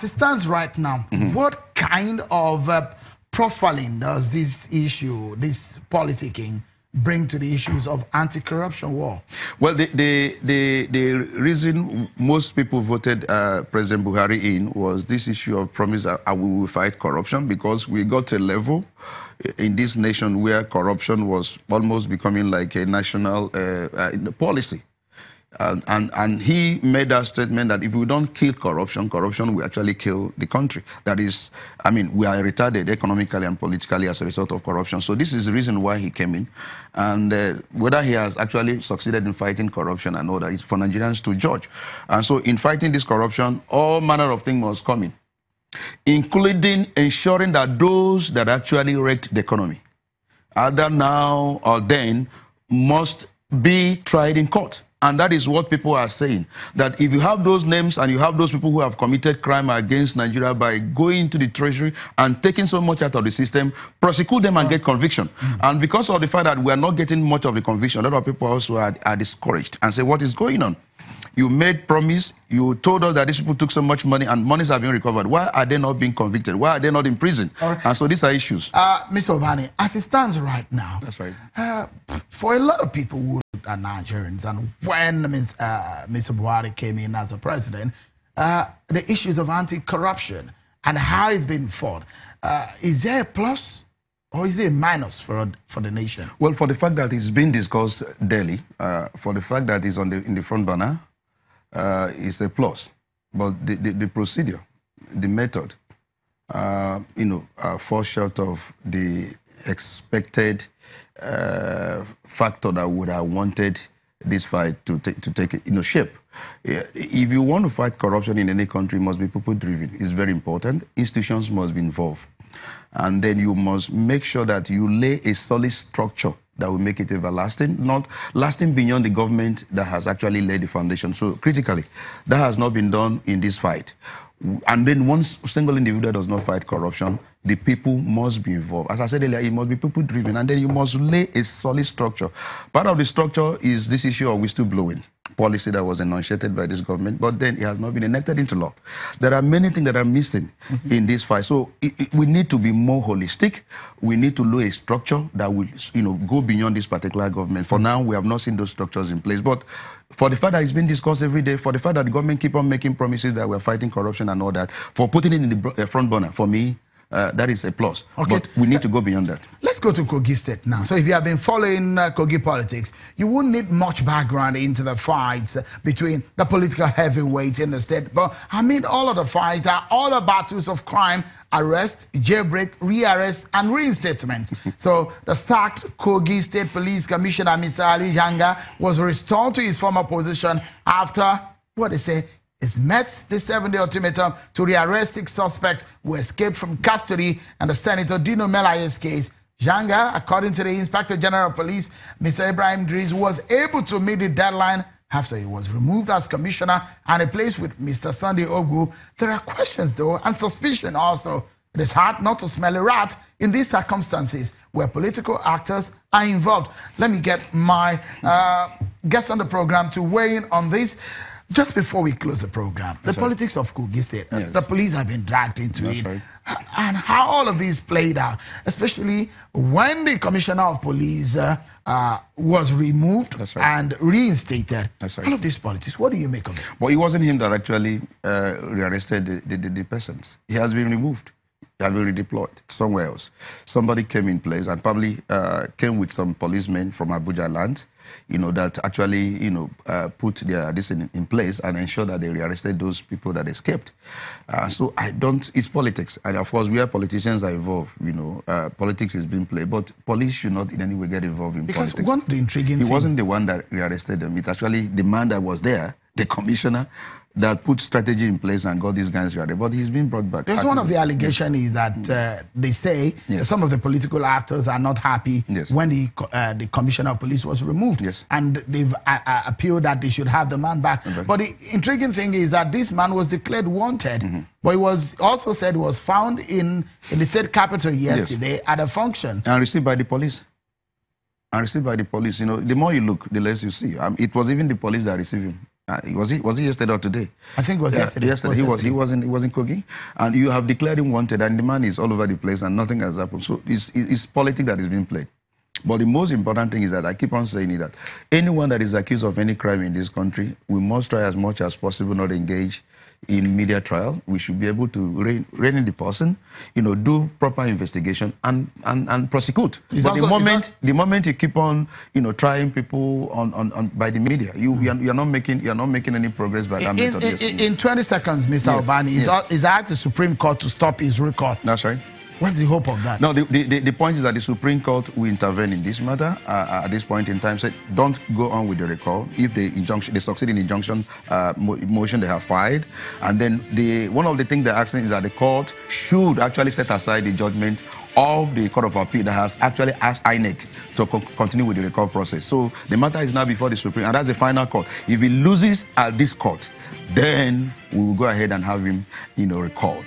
as it stands right now, what kind of profiling does this issue, this politicking, bring to the issues of anti-corruption war? Well, the reason most people voted President Buhari in was this issue of promise that we will fight corruption, because we got to a level in this nation where corruption was almost becoming like a national policy. And he made that statement that if we don't kill corruption, corruption will actually kill the country. That is, I mean, we are retarded economically and politically as a result of corruption. So this is the reason why he came in. And whether he has actually succeeded in fighting corruption and all that is for Nigerians to judge. And so in fighting this corruption, all manner of things must come in, including ensuring that those that actually wrecked the economy, either now or then, must be tried in court. And that is what people are saying, that if you have those names and you have those people who have committed crime against Nigeria by going into the treasury and taking so much out of the system, prosecute them and get conviction. And because of the fact that we are not getting much of the conviction, a lot of people also are discouraged and say, what is going on? You made promise, you told us that these people took so much money and monies have been recovered. Why are they not being convicted? Why are they not in prison? Right. And so these are issues. Mr. Obani, as it stands right now, that's right. For a lot of people who are Nigerians, and when Mr. Buhari came in as a president, the issues of anti-corruption and how it's been fought, is there a plus or is it a minus for the nation? Well, for the fact that it's been discussed daily, for the fact that it's in the front burner, is a plus. But the procedure, the method, falls short of the expected factor that would have wanted this fight to take shape. If you want to fight corruption in any country, it must be people-driven. It's very important. Institutions must be involved. And then you must make sure that you lay a solid structure that will make it everlasting, not lasting beyond the government that has actually laid the foundation. So critically, that has not been done in this fight. And then once a single individual does not fight corruption, the people must be involved. As I said earlier, it must be people-driven, and then you must lay a solid structure. Part of the structure is this issue of whistleblowing policy that was enunciated by this government, but then it has not been enacted into law. There are many things that are missing in this fight. So we need to be more holistic. We need to lay a structure that will, go beyond this particular government. For now, we have not seen those structures in place. But for the fact that it's been discussed every day, for the fact that the government keep on making promises that we're fighting corruption and all that, for putting it in the front burner, for me, that is a plus. Okay. But we need to go beyond that. Let's go to Kogi State now. So if you have been following Kogi politics, you won't need much background into the fights between the political heavyweights in the state. But I mean, all of the fights are all the battles of crime, arrest, jailbreak, rearrest, and reinstatement. So the sacked Kogi State Police Commissioner, Mr. Ali Janga, was restored to his former position after, what they say, is met the 7-day ultimatum to rearrest 6 suspects who escaped from custody and the Senator Dino Melaye's case. Janga, according to the Inspector General of Police, Mr. Ibrahim Driz, was able to meet the deadline after he was removed as commissioner and replaced with Mr. Sunday Ogu. There are questions, though, and suspicion also. It is hard not to smell a rat in these circumstances where political actors are involved. Let me get my guests on the program to weigh in on this. Just before we close the program, the politics of Kogi State, the police have been dragged into it, and how all of these played out, especially when the commissioner of police was removed and reinstated. All of these politics, what do you make of it? Well, it wasn't him that actually rearrested the persons. He has been removed. He has been redeployed somewhere else. Somebody came in place and probably came with some policemen from Abuja land, that actually, put this in place and ensure that they rearrested those people that escaped. So it's politics. And of course, where politicians are involved, politics is being played, but police should not in any way get involved in politics. Because one of the intriguing things... He wasn't the one that rearrested them. It's actually the man that was there, the commissioner, that put strategy in place and got these guys ready. But he's been brought back. Because one of the allegations is that they say some of the political actors are not happy when the commissioner of police was removed. And they've appealed that they should have the man back. But the intriguing thing is that this man was declared wanted. But he was also said was found in the state capital yesterday at a function. And received by the police. The more you look, the less you see. It was even the police that received him. Was it yesterday or today? I think it was yesterday. Yesterday. He was in Kogi, and you have declared him wanted, and the man is all over the place, and nothing has happened. So it's politics that is being played. But the most important thing is that I keep on saying that anyone that is accused of any crime in this country, we must try as much as possible not engage in media trial. We should be able to rein in the person, do proper investigation and prosecute. But the moment you keep on, trying people on by the media, you're not making any progress by that method. In 20 seconds, Mr. Obani, he's asked the Supreme Court to stop his record. That's right. What's the hope of that? No, the point is that the Supreme Court will intervene in this matter at this point in time. Say, don't go on with the recall. If they succeed in the injunction motion they have filed, and then one of the things they're asking is that the court should actually set aside the judgment of the Court of Appeal that has actually asked INEC to continue with the recall process. So the matter is now before the Supreme, and that's the final court. If he loses at this court, then we will go ahead and have him, recalled.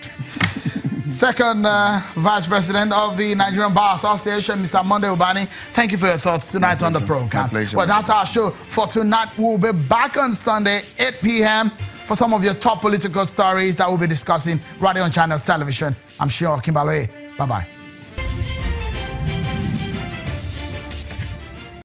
Second Vice President of the Nigerian Bar Association, Mr. Monday Obani, thank you for your thoughts tonight on the program. My pleasure. Well, that's our show for tonight. We'll be back on Sunday, 8 p.m. for some of your top political stories that we'll be discussing right on Channels Television. I'm sure Kimbaloe. Bye-bye.